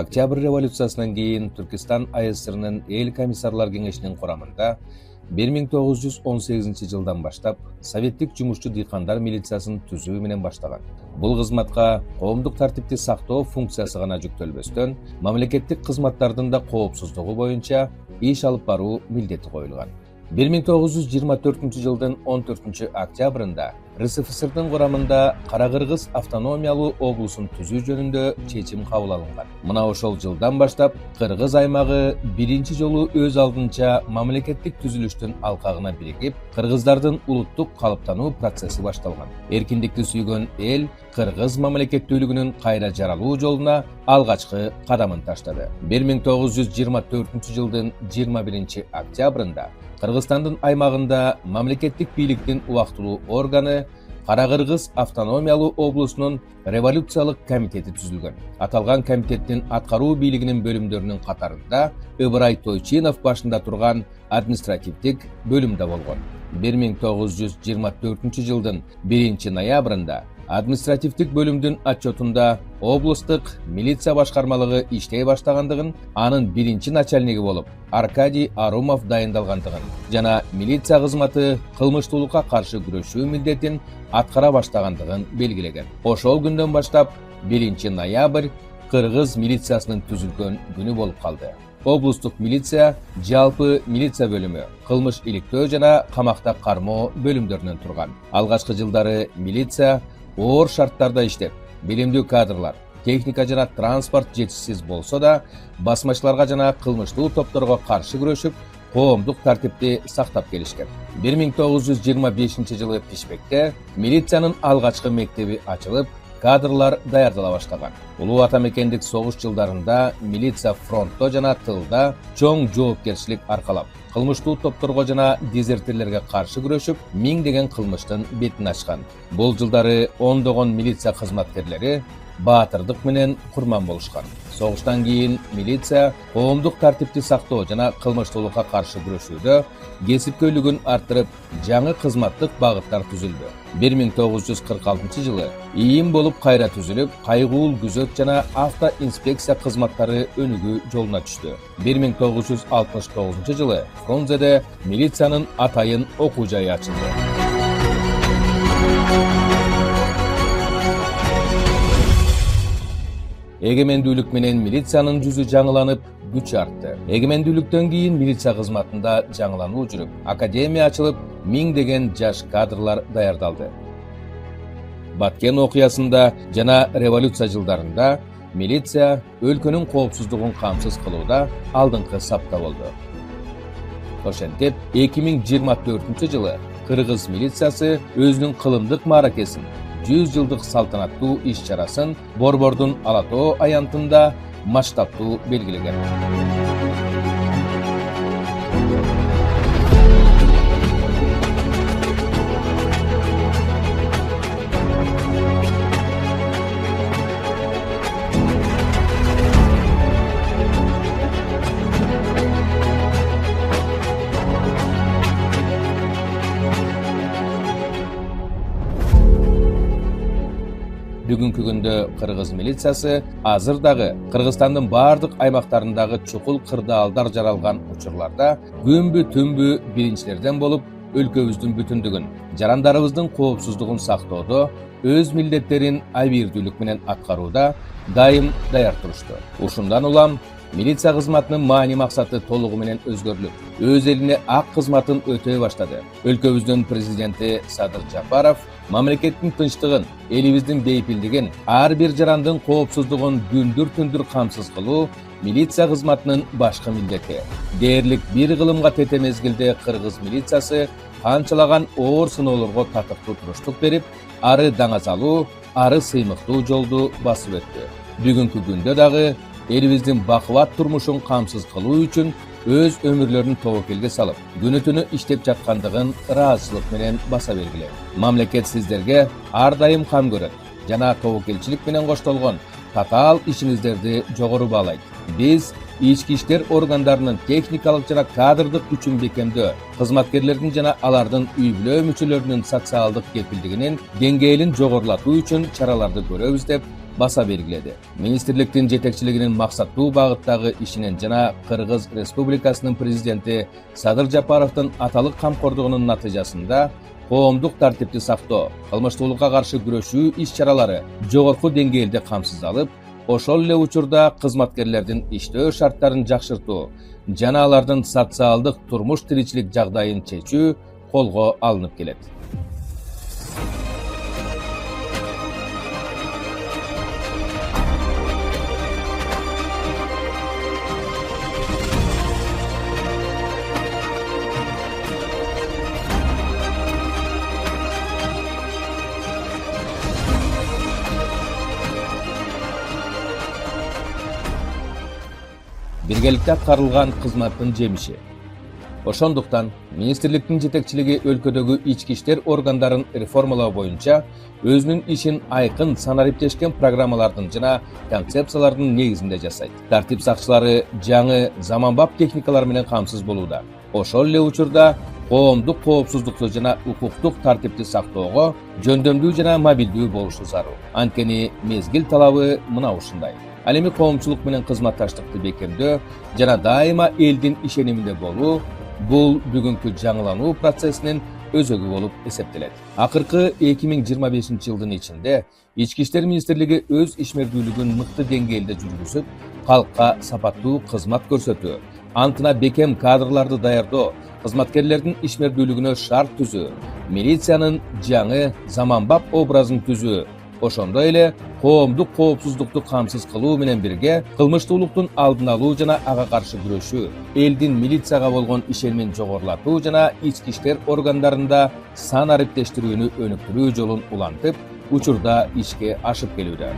Октябрь революциясынан кийин Түркистан АСРнын эл комиссарлар кеңешинин курамында 1918 жылдан баштап советтик жумушчу дыйкандар милициясын түзүү менен баштаган. Бул кызматка коомдук тартипти сактоо функциясы гана жүктөлбөстөн, мамлекеттик кызматтардын да коопсуздугу боюнча иш алып баруу милдети коюлган. 1924 жылдын 14 октябрында РСФСРдын курамында Кара-Кыргыз автономиялуу облусун түзүү жөнүндө чечим кабыл алынган. Мына ошол жылдан баштап Кыргыз аймагы биринчи жолу өз алдынча мамлекеттик түзүлүштүн алкагына биригип, кыргыздардын улуттук калыптануу процесси башталган. Эркиндикти сүйгөн эл Кыргыз мамлекеттүүлүгүнүн кайра жаралуу жолуна алгачкы кадамын таштады. 1924 жылдын 21 октябрында Кыргызстандын аймагында мамлекеттик бийликтин убактылуу органы Кара-Кыргыз автономиялуу облусунун революциялык комитети түзүлгөн. Аталган комитеттин аткаруу бийлигинин бөлүмдөрүнүн катарында Ыбырай Тойчинов башында турган административдик бөлүмдө болгон. 1924 жылдын 1 ноябрында административдик бөлүмдүн отчетунда облустук милиция башкармалыгы иштей баштагандыгын, анын биринчи начальниги болуп Аркадий Арумов дайындалгандыгын жана милиция кызматы кылмыштуулукка каршы күрөшүү милдетин аткара баштагандыгын белгилеген. Ошол күндөн баштап 1 ноябрь Кыргыз милициясынын түзүлгөн күнү болуп калды. Облустук милиция жалпы милиция бөлүмү, кылмыш иликтөө жана камакта кармоо бөлүмдөрүнөн турган. Алгачкы жылдары милиция оор шарттарда иштеп, билимдүү кадрлар, техника жана транспорт жетишсиз болсо да, басмачыларга жана кылмыштуу топторго каршы күрөшүп, коомдук тартипти сактап келишкен. 1925 жылы Пишпекте милициянын алгачкы мектеби ачылып, кадрлар даярдала баштаган. Улуу атамекендик согуш жылдарында милиция фронтто жана тылда чоң жоопкерчилик аркалап, кылмыштуу топторго жана дезертирлерге каршы күрөшүп, миңдеген кылмыштын бетин ачкан. Бул жылдары ондогон милиция кызматкерлери баатырдык менен курман болушкан. Согуштан кийин милиция коомдук тартипти сактоо жана кылмыштуулукка каршы күрөшүүдө кесипкөйлүгүн арттырып, жаңы кызматтык багыттар түзүлдү. 1946 жылы ИИМ болуп кайра түзүлүп, кайгуул күзөт жана автоинспекция кызматтары өнүгүү жолуна түштү. 1969 жылы Фрунзеде милициянын атайын окуу жайы ачылды. Эгемендүүлүк менен милициянын жүзү жаңыланып, күч артты. Эгемендүүлүктөн кийин милиция кызматында жаңылануу жүрүп, академия ачылып, миңдеген жаш кадрлар даярдалды. Баткен окуясында жана революция жылдарында милиция өлкөнүн коопсуздугун камсыз кылууда алдыңкы сапта болду. Ошентип, 2024 жылы Кыргыз милициясы өзүнүн кылымдык мааракесин 100 жылдык салтанаттуу иш-чарасын Борбордун Ала Тоо аянтында масштабтуу белгилеген. Бүгүнкү күндө Кыргыз милициясы азыр дагы Кыргызстандын бардык аймактарындагы чукул кырдаалдар жаралган учурларда күнбү-түнбү биринчилерден болуп, өлкөбүздүн бүтүндүгүн, жарандарыбыздын коопсуздугун сактоодо өз милдеттерин абийирдүүлүк менен аткарууда дайым даяр турушту. Ушундан улам милиция кызматынын маани максаты толугу менен өзгөрүлүп, өз элине ак кызматын өтөй баштады. Өлкөбүздүн президенти Садыр Жапаров мамлекеттин тынчтыгын, элибиздин бейпилдигин, ар бир жарандын коопсуздугун күндүр-түндүр камсыз кылуу милиция кызматынын башкы милдети. Дээрлик бир кылымга тете мезгилде Кыргыз милициясы канчалаган оор сыноолорго татыктуу туруштук берип, ары даңазалуу, ары сыймыктуу жолду басып өттү. Бүгүнкү күндө дагы элибиздин бакубат турмушун камсыз кылуу үчүн өз өмүрлөрүн тобокелге салып, күнү-түнү иштеп жаткандыгын ыраазычылык менен баса белгилейт. Мамлекет сиздерге ар дайым кам көрөт жана тобокелчилик менен коштолгон татаал ишиңиздерди жогору баалайт. Биз ички иштер органдарынын техникалык жана кадрдык күчүн бекемдөө, кызматкерлердин жана алардын үй-бүлө мүчөлөрүнүн социалдык кепилдигинин деңгээлин жогорулатуу үчүн чараларды көрөбүз деп баса белгиледи. Министрликтин жетекчилигинин максаттуу багыттагы ишинин жана Кыргыз Республикасынын президенти Садыр Жапаровдун аталык камкордугунун натыйжасында коомдук тартипти сактоо, кылмыштуулукка каршы күрөшүү иш-чаралары жогорку деңгээлде камсыз алып, ошол эле учурда кызматкерлердин иштөө шарттарын жакшыртуу жана алардын социалдык турмуш тиричилик жагдайын чечүү колго алынып келет. Биргеликте аткарылган кызматтын жемиши. Ошондуктан министрликтин жетекчилиги өлкөдөгү ички иштер органдарын реформалоо боюнча өзүнүн ишин айкын санариптешкен программалардын жана концепциялардын негизинде жасайт. Тартип сакчылары жаңы заманбап техникалар менен камсыз болууда. Ошол эле учурда коомдук коопсуздукту жана укуктук тартипти сактоого жөндөмдүү жана мобилдүү болушу зарыл. Анткени мезгил талабы мына ушундай. Ал эми коомчулук менен кызматташтыкты бекемдөө жана дайыма элдин ишениминде болуу бул бүгүнкү жаңылануу процессинин өзөгү болуп эсептелет. Акыркы 2025-жылдын ичинде Ички иштер министрлиги өз ишмердүүлүгүн мыкты деңгээлде жүргүзүп, калкка сапаттуу кызмат көрсөтүү, антына бекем кадрларды даярдоо, кызматкерлердин ишмердүүлүгүнө шарт түзүү, милициянын жаңы заманбап образын түзүү, ошондой эле коомдук коопсуздукту камсыз кылуу менен бирге кылмыштуулуктун алдын алуу жана ага каршы күрөшүү, элдин милицияга болгон ишенимин жогорулатуу жана ички иштер органдарында сан ариптештирүүнү өнүктүрүү жолун улантып, учурда ишке ашып келүүдө.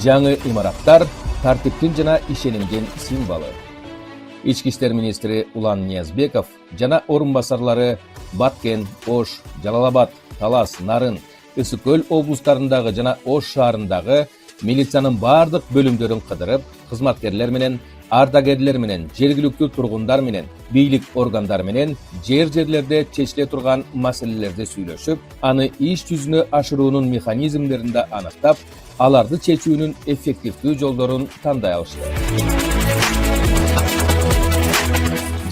Жаңы имараттар тартиптин жана ишенимдин символу. Ички иштер министри Улан Ниязбеков жана орун басарлары Баткен, Ош, Жалал-Абад, Талас, Нарын, Ысык көл облустарындагы жана Ош шаарындагы милициянын бардык бөлүмдөрүн кыдырып, кызматкерлер менен, ардагерлер менен, жергиликтүү тургундар менен, бийлик органдары менен жерлерде чечиле турган маселелерди сүйлөшүп, аны иш жүзүнө ашыруунун механизмдерин да аныктап, аларды чечүүнүн эффективдүү жолдорун тандай алышты.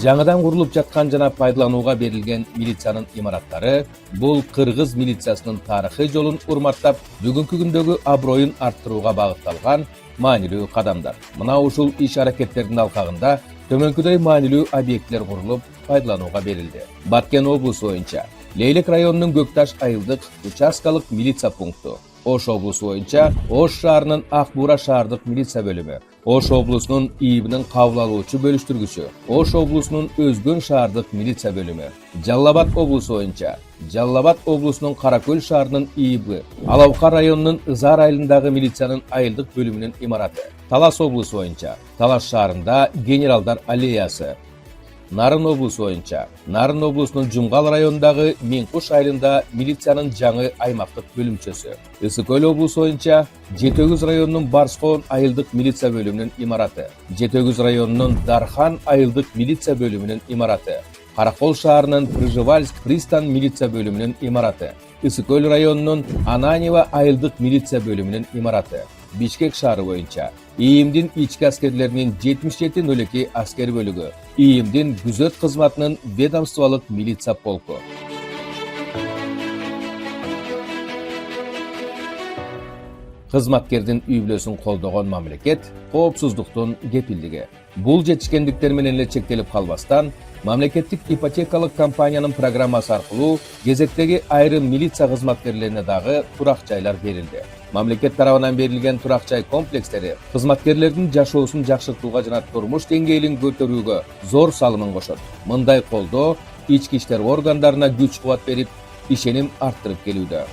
Жаңыдан курулуп жаткан жана пайдаланууга берилген милициянын имараттары бул Кыргыз милициясынын тарыхый жолун урматтап, бүгүнкү күндөгү аброюн арттырууга багытталган маанилүү кадамдар. Мына ушул иш аракеттердин алкагында төмөнкүдөй маанилүү объектилер курулуп, пайдаланууга берилди. Баткен облусу боюнча Лейлек районунун Көкташ айылдык участкалык милиция пункту, Ош облусу боюнча Ош шаарынын Акбура шаардык милиция бөлүмү, Ош облусунун ИИБнин кабыл алуучу бөлүштүргүчү, Ош облусунун Өзгөн шаардык милиция бөлүмү, Жалал-Абад облусу боюнча Жалал-Абад облусунун Каракөл шаарынын ИИБи, Алабка районунун Ызар айылындагы милициянын айылдык бөлүмүнүн имараты, Талас облусу боюнча Талас шаарында Генералдар аллеясы, Нарын облусу боюнча Нарын облусунун Жумгал районундагы Менкуш айылында милициянын жаңы аймактык бөлүмчөсү, Ысык көл облусу боюнча Жетөгүз районунун Барскон айылдык милиция бөлүмүнүн имараты, Жетөгүз районунун Дархан айылдык милиция бөлүмүнүн имараты, Каракол шаарынын Пржевальск пристан милиция бөлүмүнүн имараты, Ысык көл районунун Ананьево айылдык милиция бөлүмүнүн имараты, Бишкек шаары боюнча ИИМдин ички аскерлеринин 7702 аскер бөлүгү, ИИМдин күзөт кызматынын ведомстволук милиция полку. Кызматкердин үй-бүлөсүн колдогон мамлекет коопсуздуктун кепилдиги. Бул жетишкендиктер менен эле чектелип калбастан, мамлекеттик ипотекалык компаниянын программасы аркылуу кезектеги айрым милиция кызматкерлерине дагы турак жайлар берилди. Мамлекет тарабынан берилген турак жай комплекстери кызматкерлердин жашоосун жакшыртууга жана турмуш деңгээлин көтөрүүгө зор салымын кошот. Мындай колдоо ички иштер органдарына күч кубат берип, ишеним арттырып келүүдө.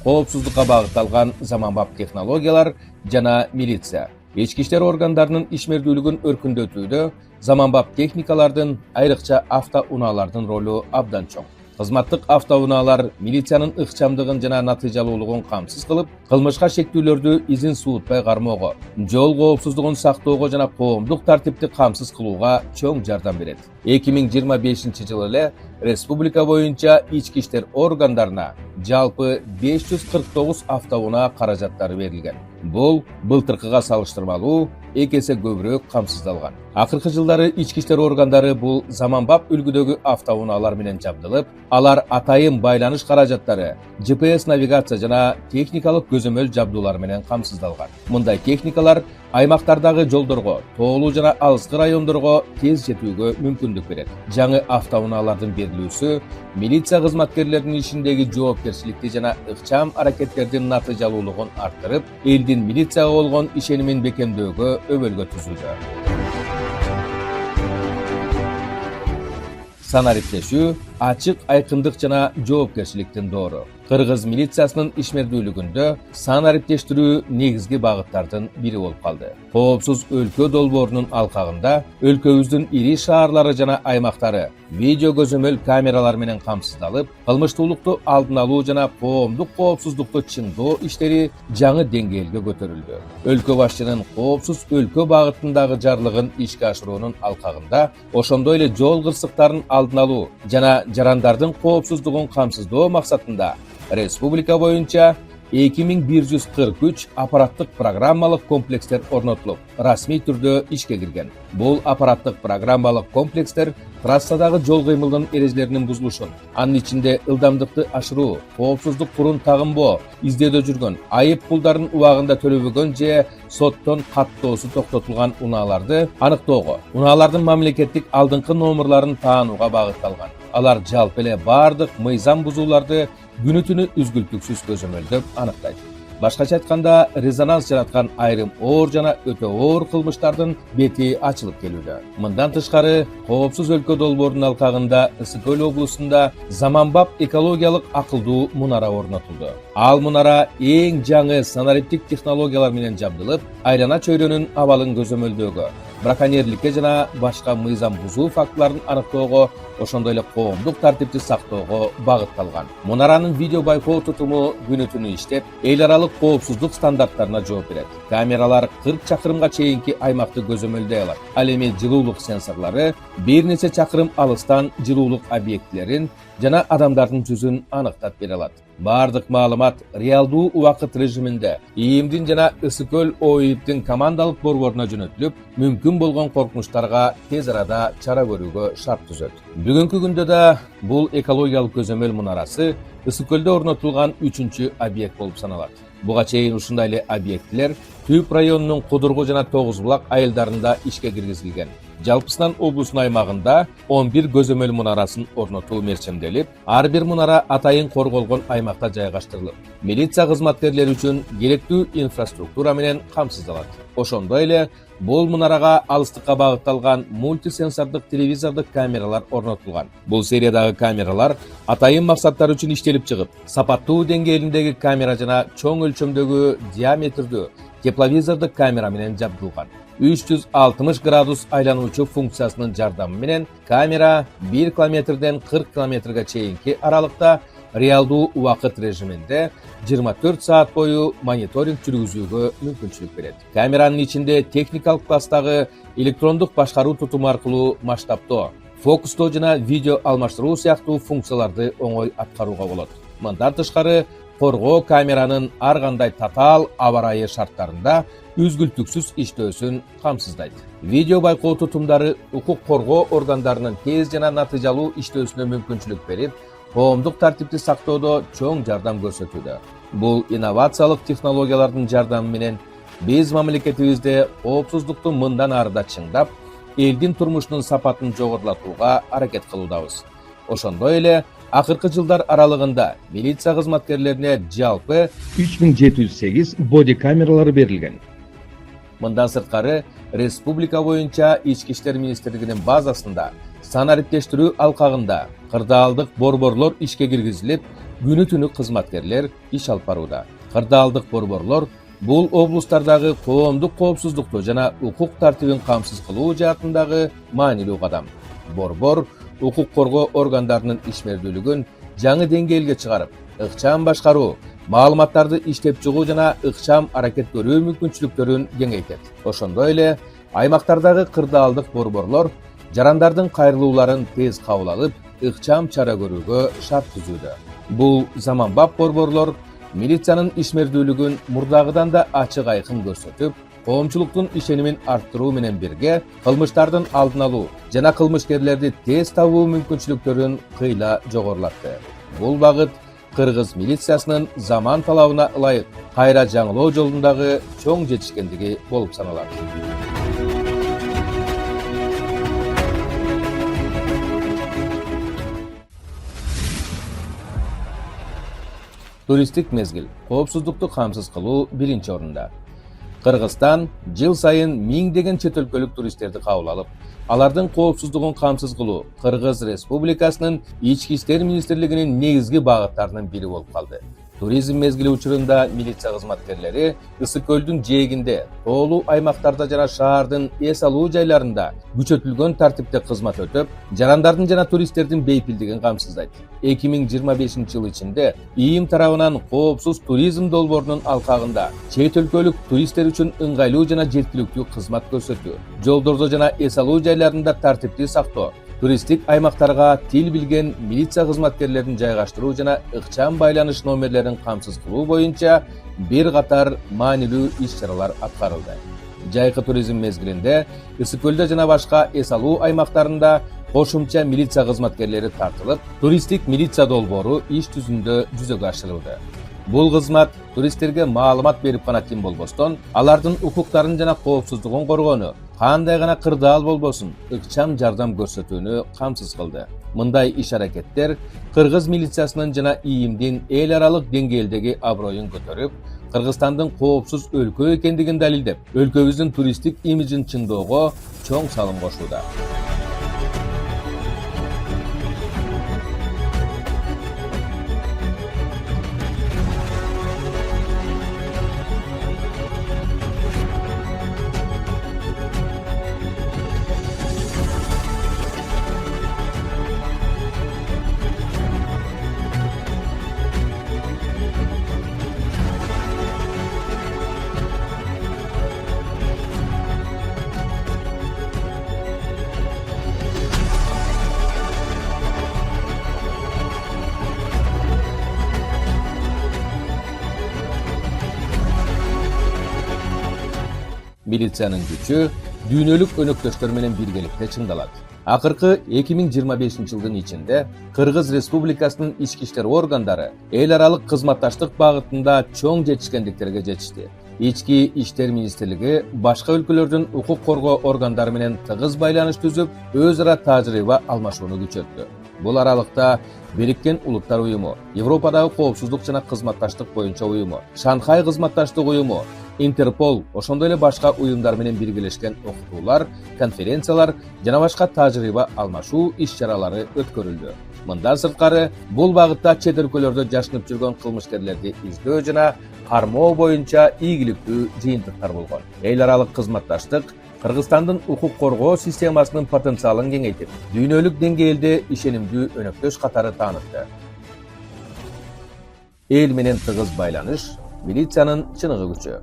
Коопсуздукка багытталган заманбап технологиялар жана милиция. Ички иштер органдарынын ишмердүүлүгүн өркүндөтүүдө заманбап техникалардын, айрыкча автоунаалардын ролу абдан чоң. Кызматтык автоунаалар милициянын ыкчамдыгын жана натыйжалуулугун камсыз кылып, кылмышка шектүүлөрдү изин суутпай кармоого, жол коопсуздугун сактоого жана коомдук тартипти камсыз кылууга чоң жардам берет. 2025-жылы эле республика боюнча ички иштер органдарына жалпы 549 автоунаа каражаттары берилген. Бул былтыркыга салыштырмалуу 2 эсе көбүрөөк камсыздалган. Акыркы жылдары ички иштер органдары бул заманбап үлгүдөгү автоунаалар менен жабдылып, алар атайын байланыш каражаттары, GPS навигация жана техникалык көзөмөл жабдуулар менен камсыздалган. Мындай техникалар аймактардагы жолдорго, тоолуу жана алыскы райондорго тез жетүүгө мүмкүндүк берет. Жаңы автоунаалардын берилүүсү милиция кызматкерлеринин ишиндеги жоопкерчиликти жана ыкчам аракеттердин натыйжалуулугун арттырып, элдин милицияга болгон ишенимин бекемдөөгө өбөлгө түзүүдө. Санариптешүү ачык айкындык жана жоопкерчиликтин доору. Кыргыз милициясынын ишмердүүлүгүндө санариптештирүү негизги багыттардын бири болуп калды. Коопсуз өлкө долбоорунун алкагында өлкөбүздүн ири шаарлары жана аймактары видео көзөмөл камералар менен камсыздалып, кылмыштуулукту алдын алуу жана коомдук коопсуздукту чыңдоо иштери жаңы деңгээлге көтөрүлдү. Өлкө башчынын коопсуз өлкө багытындагы жарлыгын ишке ашыруунун алкагында ошондой эле жол кырсыктарын алдын алуу жана жарандардын коопсуздугун камсыздоо максатында республика боюнча 2143 аппараттык программалык комплекстер орнотулуп, расмий түрдө ишке кирген. Бул аппараттык программалык комплекстер трассадагы жол кыймылынын эрежелеринин бузулушун, анын ичинде ылдамдыкты ашыруу, коопсуздук курун тагынбоо, издөөдө жүргөн, айып пулдарын убагында төлөбөгөн же соттон каттоосу токтотулган унааларды аныктоого, унаалардын мамлекеттик алдыңкы номерларын таанууга багытталган. Алар жалпы эле бардык мыйзам бузууларды күнү-түнү үзгүлтүксүз көзөмөлдөп аныктайт. Башкача айтканда, резонанс жараткан айрым оор жана өтө оор кылмыштардын бети ачылып келүүдө. Мындан тышкары, коопсуз өлкө долбоорунун алкагында Ысык Көл облусунда заманбап экологиялык акылдуу мунара орнотулду. Ал мунара эң жаңы санариптик технологиялар менен жабдылып, айлана чөйрөнүн абалын көзөмөлдөөгө, браконьерликке жана башка мыйзам бузуу фактыларын аныктоого, ошондой эле коомдук тартипти сактоого багытталган. Мунаранын видео байкоо тутуму күнү-түнү иштеп, эл аралык коопсуздук стандарттарына жооп берет. Камералар 40 чакырымга чейинки аймакты көзөмөлдөй алат. Ал эми жылуулук сенсорлору бир нече чакырым алыстан жылуулук объектилерин жана адамдардын жүзүн аныктап бере алат. Бардык маалымат реалдуу убакыт режиминде ИИМдин жана Ысык Көл ОИБдин командалык борборуна жөнөтүлүп, мүмкүн болгон коркунучтарга тез арада чара көрүүгө шарт түзөт. Бүгүнкү күндө да бул экологиялык көзөмөл мунарасы Ысык Көлдө орнотулган 3-чү объект болуп саналат. Буга чейин ушундай эле объектилер Түп районунун Кудургу жана Тогуз булак айылдарында ишке киргизилген. Жалпысынан облустун аймагында 11 көзөмөл мунарасын орнотуу мерчемделип, ар бир мунара атайын корголгон аймакта жайгаштырылып, милиция кызматкерлери үчүн керектүү инфраструктура менен камсыздалат. Ошондой эле бул мунарага алыстыкка багытталган мультисенсордук телевизордук камералар орнотулган. Бул сериядагы камералар атайын максаттар үчүн иштелип чыгып, сапаттуу деңгээлиндеги камера жана чоң өлчөмдөгү диаметрдүү тепловизордук камера менен жабдылган. 360 градус айлануучу функциясынын жардамы менен камера 1 километрден 40 километрге чейинки аралыкта реалдуу убакыт режиминде 24 саат бою мониторинг жүргүзүүгө мүмкүнчүлүк берет. Камеранын ичинде техникалык класстагы электрондук башкаруу тутуму аркылуу масштабтоо, фокустоо жана видео алмаштыруу сыяктуу функцияларды оңой аткарууга болот. Мындан тышкары, коргоо камеранын ар кандай татаал аба ырайы шарттарында үзгүлтүксүз иштөөсүн камсыздайт. Видео байкоо тутумдары укук коргоо органдарынын тез жана натыйжалуу иштөөсүнө мүмкүнчүлүк берип, коомдук тартипти сактоодо чоң жардам көрсөтүүдө. Бул инновациялык технологиялардын жардамы менен биз мамлекетибизде коопсуздукту мындан ары да чыңдап, элдин турмушунун сапатын жогорулатууга аракет кылуудабыз. Ошондой эле акыркы жылдар аралыгында милиция кызматкерлерине жалпы 3708 боди камералары берилген. Мындан сырткары, республика боюнча Ички иштер министрлигинин базасында санариптештирүү алкагында кырдаалдык борборлор ишке киргизилип, күнү-түнү кызматкерлер иш алып барууда. Кырдаалдык борборлор Бул облустардагы коомдук коопсуздукту жана укук тартибин камсыз кылуу жаатындагы маанилүү кадам. Борбор укук коргоо органдарынын ишмердүүлүгүн жаңы деңгээлге чыгарып, ыкчам башкаруу, маалыматтарды иштеп чыгуу жана ыкчам аракет көрүү мүмкүнчүлүктөрүн кеңейтет. Ошондой эле аймактардагы кырдаалдык борборлор жарандардын кайрылууларын тез кабыл алып, ыкчам чара көрүүгө шарт түзүүдө. Бул заманбап борборлор милициянын ишмердүүлүгүн мурдагыдан да ачык айкын көрсөтүп, коомчулуктун ишенимин арттыруу менен бирге кылмыштардын алдын алуу жана кылмышкерлерди тез табуу мүмкүнчүлүктөрүн кыйла жогорулатты. Бул багыт кыргыз милициясынын заман талабына ылайык кайра жаңылоо жолундагы чоң жетишкендиги болуп саналат. Туристтик мезгил коопсуздукту камсыз кылуу биринчи орунда. Кыргызстан жыл сайын миңдеген чет өлкөлүк туристтерди кабыл алып, алардын коопсуздугун камсыз кылуу Кыргыз Республикасынын Ички иштер министрлигинин негизги багыттарынын бири болуп калды. Туризм мезгили учурунда милиция кызматкерлери Ысык көлдүн жээгинде, тоолуу аймактарда жана шаардын эс алуу жайларында күчөтүлгөн тартипте кызмат өтөп, жарандардын жана туристтердин бейпилдигин камсыздайт. 2025 жыл ичинде ИИМ тарабынан коопсуз туризм долбоорунун алкагында чет өлкөлүк туристтер үчүн ыңгайлуу жана жеткиликтүү кызмат көрсөтүү, жолдордо жана эс алуу жайларында тартипти сактоо, туристтик аймактарга тил билген милиция кызматкерлерин жайгаштыруу жана ыкчам байланыш номерлерин камсыз кылуу боюнча бир катар маанилүү иш-чаралар аткарылды. Жайкы туризм мезгилинде Ысык көлдө жана башка эс алуу аймактарында кошумча милиция кызматкерлери тартылып, туристтик милиция долбоору иш жүзүндө жүзөгө ашырылды. Бул кызмат туристтерге маалымат берип гана ким болбостон, алардын укуктарын жана коопсуздугун коргоону, кандай гана кырдаал болбосун, ыкчам жардам көрсөтүүнү камсыз кылды. Мындай иш-аракеттер Кыргыз милициясынын жана ИИМдин эл аралык деңгээлдеги аброюн көтөрүп, Кыргызстандын коопсуз өлкө экендигин далилдеп, өлкөбүздүн туристтик имиджин чыңдоого чоң салым кошууда. Милициянын күчү дүйнөлүк өнөктөштөр менен биргеликте чыңдалат. Акыркы 2025 жылдын ичинде Кыргыз Республикасынын ички иштер органдары эл аралык кызматташтык багытында чоң жетишкендиктерге жетишти. Ички иштер министрлиги башка өлкөлөрдүн укук коргоо органдары менен тыгыз байланыш түзүп, өз ара тажрыйба алмашууну күчөттү. Бул аралыкта Бириккен Улуттар уюму, Европадагы коопсуздук жана кызматташтык боюнча уюму, Шанхай кызматташтык уюму, Интерпол, ошондой эле башка уюмдар менен биргелешкен окутуулар, конференциялар жана башка тажрыйба алмашуу иш-чаралары өткөрүлдү. Мындан сырткары, бул багытта чет өлкөлөрдө жашынып жүргөн кылмышкерлерди издөө жана кармоо боюнча ийгиликтүү жыйынтыктар болгон. Эл аралык кызматташтык Кыргызстандын укук коргоо системасынын потенциалын кеңейтип, дүйнөлүк деңгээлде ишенимдүү өнөктөш катары таанытты. Эл менен тыгыз байланыш милициянын чыныгы күчү.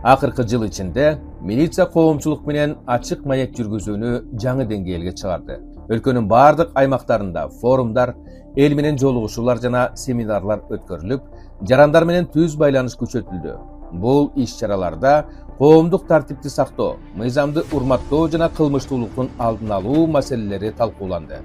Акыркы жыл ичинде милиция коомчулук менен ачык маек жүргүзүүнү жаңы деңгээлге чыгарды. Өлкөнүн бардык аймактарында форумдар, эл менен жолугушуулар жана семинарлар өткөрүлүп, жарандар менен түз байланыш күчөтүлдү. Бул иш-чараларда коомдук тартипти сактоо, мыйзамды урматтоо жана кылмыштуулуктун алдын алуу маселелери талкууланды.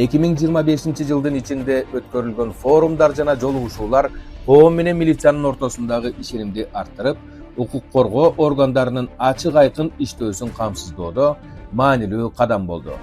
2025-жылдын ичинде өткөрүлгөн форумдар жана жолугушуулар коом менен милициянын ортосундагы ишенимди арттырып, укук коргоо органдарынын ачык айкын иштөөсүн камсыздоодо маанилүү кадам болду.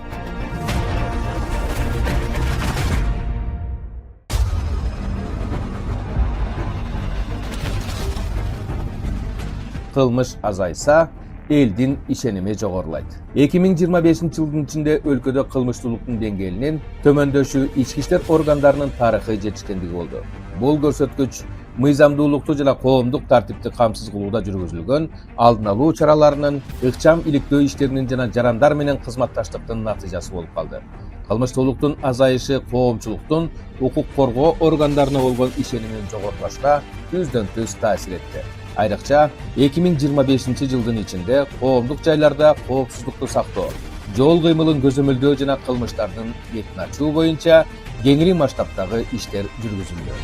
Кылмыш азайса, элдин ишеними жогорулайт. 2025-жылдын ичинде өлкөдө кылмыштуулуктун деңгээлинин төмөндөшү ички иштер органдарынын тарыхый жетишкендиги болду. Бул көрсөткүч мыйзамдуулукту жана коомдук тартипти камсыз кылууда жүргүзүлгөн алдын алуу чараларынын, ыкчам иликтөө иштеринин жана жарандар менен кызматташтыктын натыйжасы болуп калды. Кылмыштуулуктун азайышы коомчулуктун укук коргоо органдарына болгон ишенимин жогорулашына түздөн-түз таасир этти. Айрыкча 2025-жылдын ичинде коомдук жайларда коопсуздукту сактоо, жол кыймылын көзөмөлдөө жана кылмыштардын бетин ачуу боюнча кеңири масштабтагы иштер жүргүзүлдү.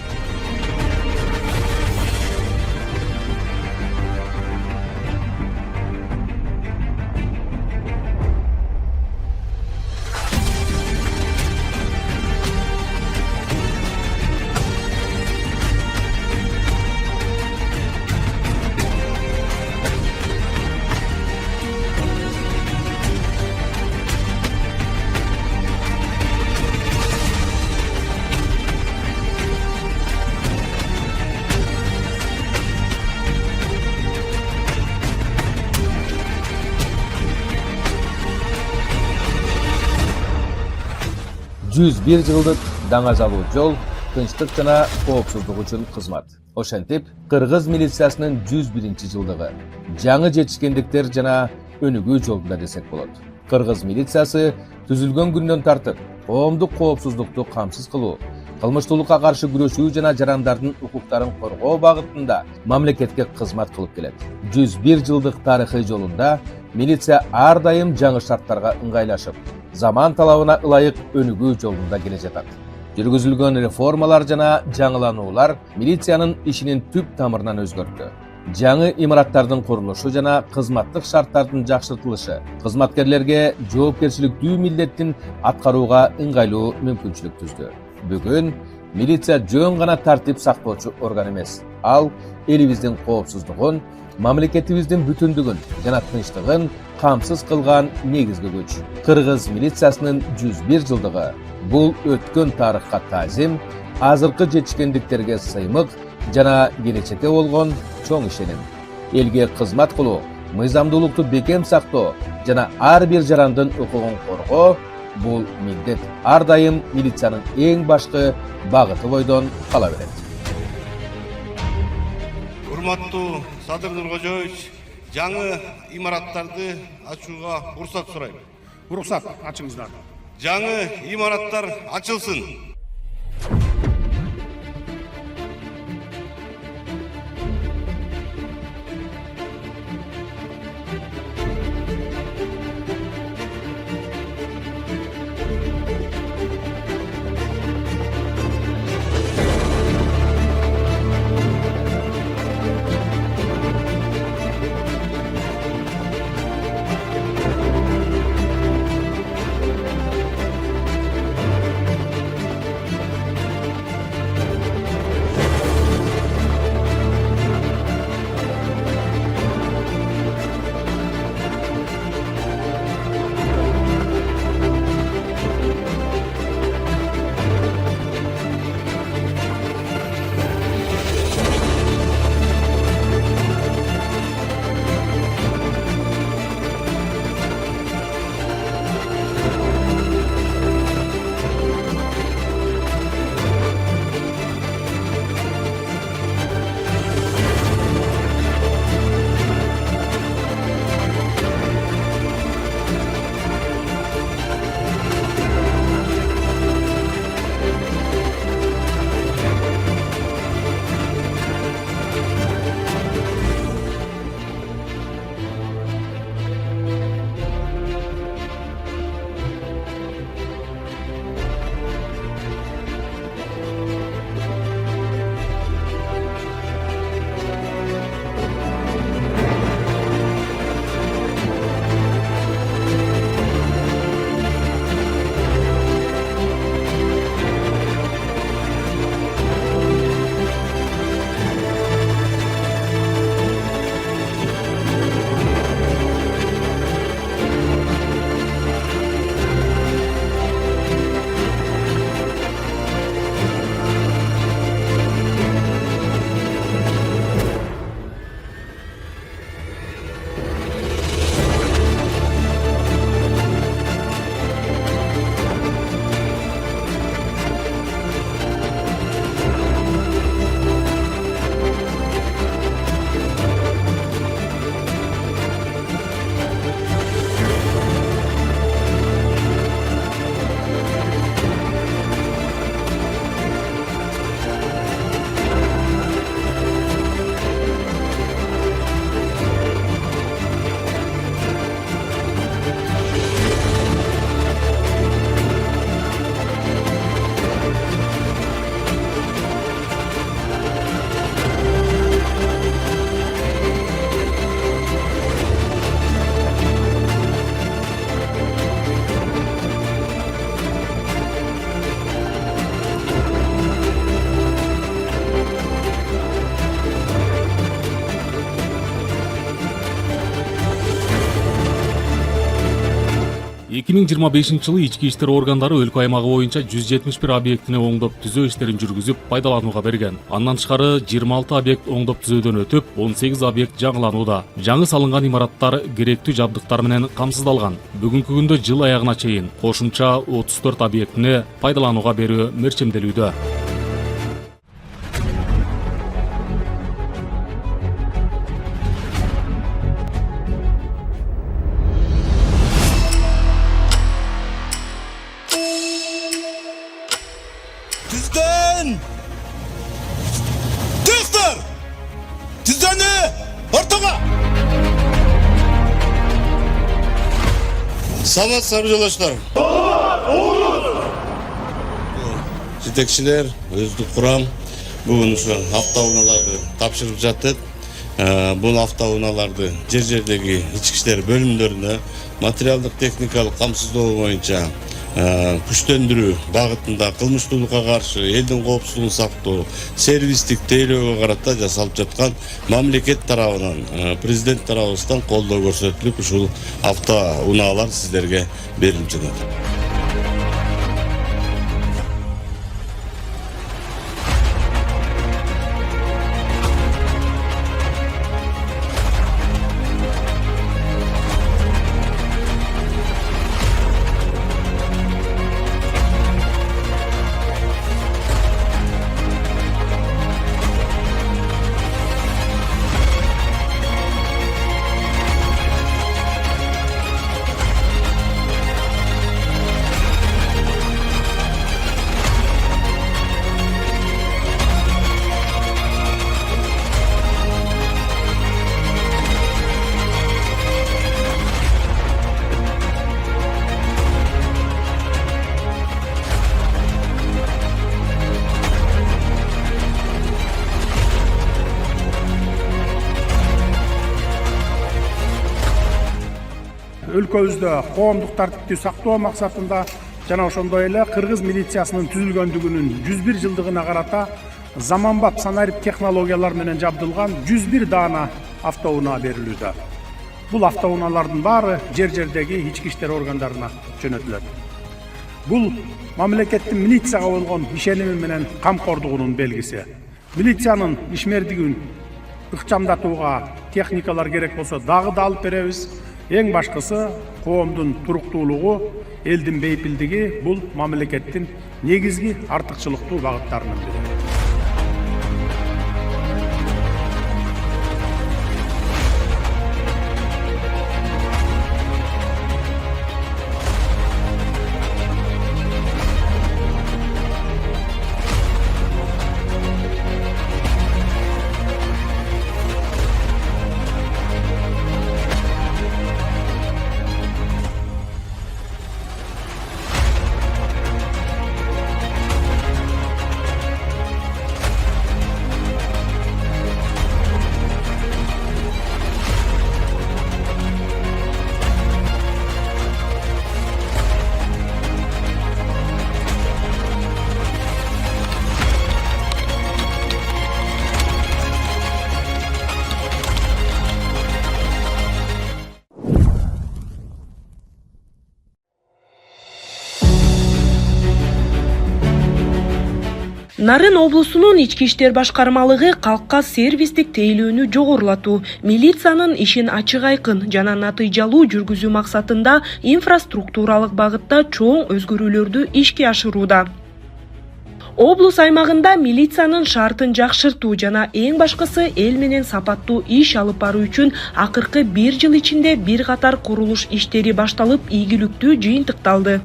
«101 жылдык даңазалуу жол, тынчтык жана коопсуздук үчүн кызмат». Ошентип, Кыргыз милициясынын 101 жылдыгы, жаңы жетишкендиктер жана өнүгүү жолунда десек болот. Кыргыз милициясы түзүлгөн күндөн тартып, коомдук коопсуздукту камсыз кылуу, кылмыштуулукка каршы күрөшүү жана жарандардын укуктарын коргоо багытында мамлекетке кызмат кылып келет. 101 жылдык тарыхый жолунда милиция ар дайым жаңы шарттарга ыңгайлашып, заман талабына ылайык өнүгүү жолунда келе жатат. Жүргүзүлгөн реформалар жана жаңылануулар милициянын ишинин түп тамырынан өзгөрттү. Жаңы имараттардын курулушу жана кызматтык шарттардын жакшыртылышы кызматкерлерге жоопкерчиликтүү милдеттин аткарууга ыңгайлуу мүмкүнчүлүк түздү. Бүгүн милиция жөн гана тартип сактоочу орган эмес. Ал элибиздин коопсуздугун, мамлекетибиздин бүтүндүгүн жана тынчтыгын камсыз кылган негизги күч. Кыргыз милициясынын 101 жылдыгы бул өткөн тарыхка таазим, азыркы жетишкендиктерге сыймык жана келечекке болгон чоң ишеним. Элге кызмат кылуу, мыйзамдуулукту бекем сактоо жана ар бир жарандын укугун коргоо бул милдет ар дайым милициянын эң башкы багыты бойдон кала берет. Урматтуу Садыр Нуркожоевич, жаңы имараттарды ачууга уруксат сурайм. Уруксат ачыңыздар. Жаңы имараттар ачылсын. 2025 жылы ички иштер органдары өлкө аймагы боюнча 171 объектине оңдоп түзөө иштерин жүргүзүп пайдаланууга берген. Андан тышкары 26 объект оңдоп түзөөдөн өтүп, 18 объект жаңыланууда. Жаңы салынган имараттар керектүү жабдыктар менен камсыздалган. Бүгүнкү күндө жыл аягына чейин кошумча 34 объектине пайдаланууга берүү мерчемделүүдө. Tüzden! Tüzler! Tüzden'i ortaga! Саламатсызбы жолдоштор. Жетекчилер, өздүк курам бүгүн ушу автоунааларды тапшырып жатат. Бул автоунааларды жер-жердеги ички иштер бөлүмдөрүнө материалдык техникалык камсыздоо боюнча күчтөндүрүү багытында кылмыштуулукка каршы элдин коопсуздугун сактоо, сервистик тейлөөгө карата жасалып жаткан мамлекет тарабынан, президент тарабыбыздан колдоо көрсөтүлүп, ушул автоунаалар сиздерге берилип жатат. Өлкөбүздө коомдук тартипти сактоо максатында жана ошондой эле кыргыз милициясынын түзүлгөндүгүнүн 101 жылдыгына карата заманбап санарип технологиялар менен жабдылган 101 даана автоунаа берилүүдө. Бул автоунаалардын баары жер-жердеги ички иштер органдарына жөнөтүлөт. Бул мамлекеттин милицияга болгон ишеними менен камкордугунун белгиси. Милициянын ишмердигин ыкчамдатууга техникалар керек болсо дагы да алып беребиз. Эң башкысы коомдун туруктуулугу, элдин бейпилдиги бул мамлекеттин негизги артыкчылыктуу багыттарынын бири. Нарын облусунун ички иштер башкармалыгы калкка сервистик тейлөөнү жогорулатуу, милициянын ишин ачык айкын жана натыйжалуу жүргүзүү максатында инфраструктуралык багытта чоң өзгөрүүлөрдү ишке ашырууда. Облус аймагында милициянын шартын жакшыртуу жана эң башкысы эл менен сапаттуу иш алып баруу үчүн акыркы 1 жыл ичинде бир катар курулуш иштери башталып, ийгиликтүү жыйынтыкталды.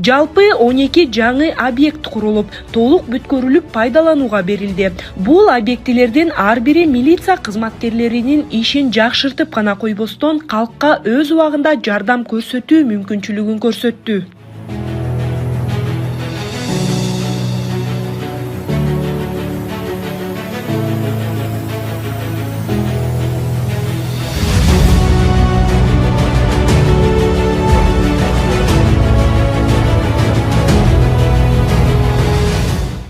Жалпы 12 жаңы объект курулуп, толук бүткөрүлүп пайдаланууга берилди. Бул объектилердин ар бири милиция кызматкерлеринин ишин жакшыртып гана койбостон, калкка өз убагында жардам көрсөтүү мүмкүнчүлүгүн көрсөттү.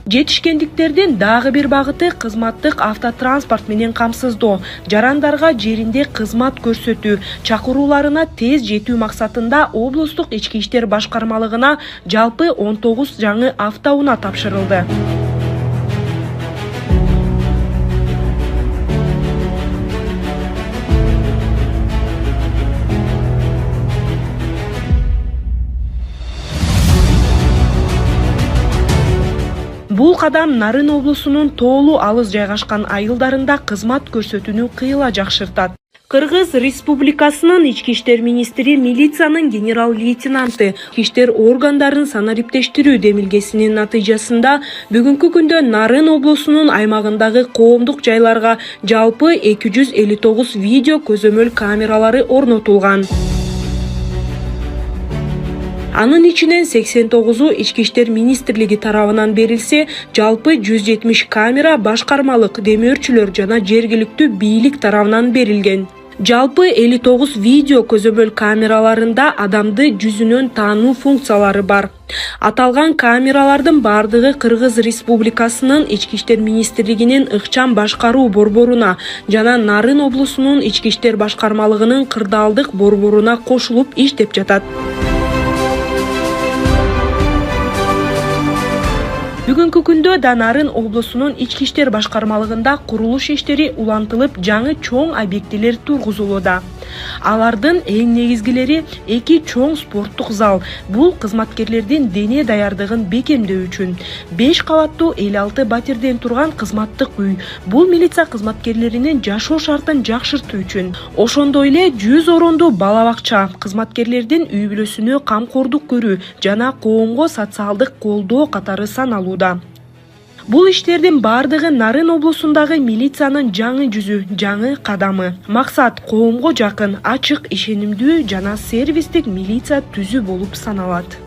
Жетишкендиктердин дагы бир багыты кызматтык автотранспорт менен камсыздоо, жарандарга жеринде кызмат көрсөтүү, чакырууларына тез жетүү максатында облустук ички иштер башкармалыгына жалпы 19 жаңы автоунаа тапшырылды. Бул кадам Нарын облусунун тоолуу алыс жайгашкан айылдарында кызмат көрсөтүүнү кыйла жакшыртат. Кыргыз Республикасынын ички иштер министри милициянын генерал-лейтенанты ички иштер органдарын санариптештирүү демилгесинин натыйжасында бүгүнкү күндө Нарын облусунун аймагындагы коомдук жайларга жалпы 259 видео көзөмөл камералары орнотулган. Анын ичинен 89-у ички иштер министрлиги тарабынан берилсе, жалпы 170 камера башкармалык, демөөрчүлөр жана жергиликтүү бийлик тарабынан берилген. Жалпы 59 видео көзөмөл камераларында адамды жүзүнөн таануу функциялары бар. Аталган камералардын бардыгы Кыргыз Республикасынын ички иштер министрлигинин ыкчам башкаруу борборуна жана Нарын облусунун ички иштер башкармалыгынын кырдаалдык борборуна кошулуп иштеп жатат. Бүгүнкү күндө да Нарын облусунун ички иштер башкармалыгында курулуш иштери улантылып, жаңы чоң объектилер тургузулууда. Алардын эң негизгилери 2 чоң спорттук зал. Бул кызматкерлердин дене даярдыгын бекемдөө үчүн. 5 кабаттуу 56 батирден турган кызматтык үй. Бул милиция кызматкерлеринин жашоо шартын жакшыртуу үчүн. Ошондой эле 100 орондуу бала бакча, кызматкерлердин үй бүлөсүнө камкордук көрүү жана коомго социалдык колдоо катары саналууда. Бул иштердин бардыгы Нарын облусундагы милициянын жаңы жүзү, жаңы кадамы. Максат коомго жакын, ачык, ишенимдүү жана сервистик милиция түзүү болуп саналат.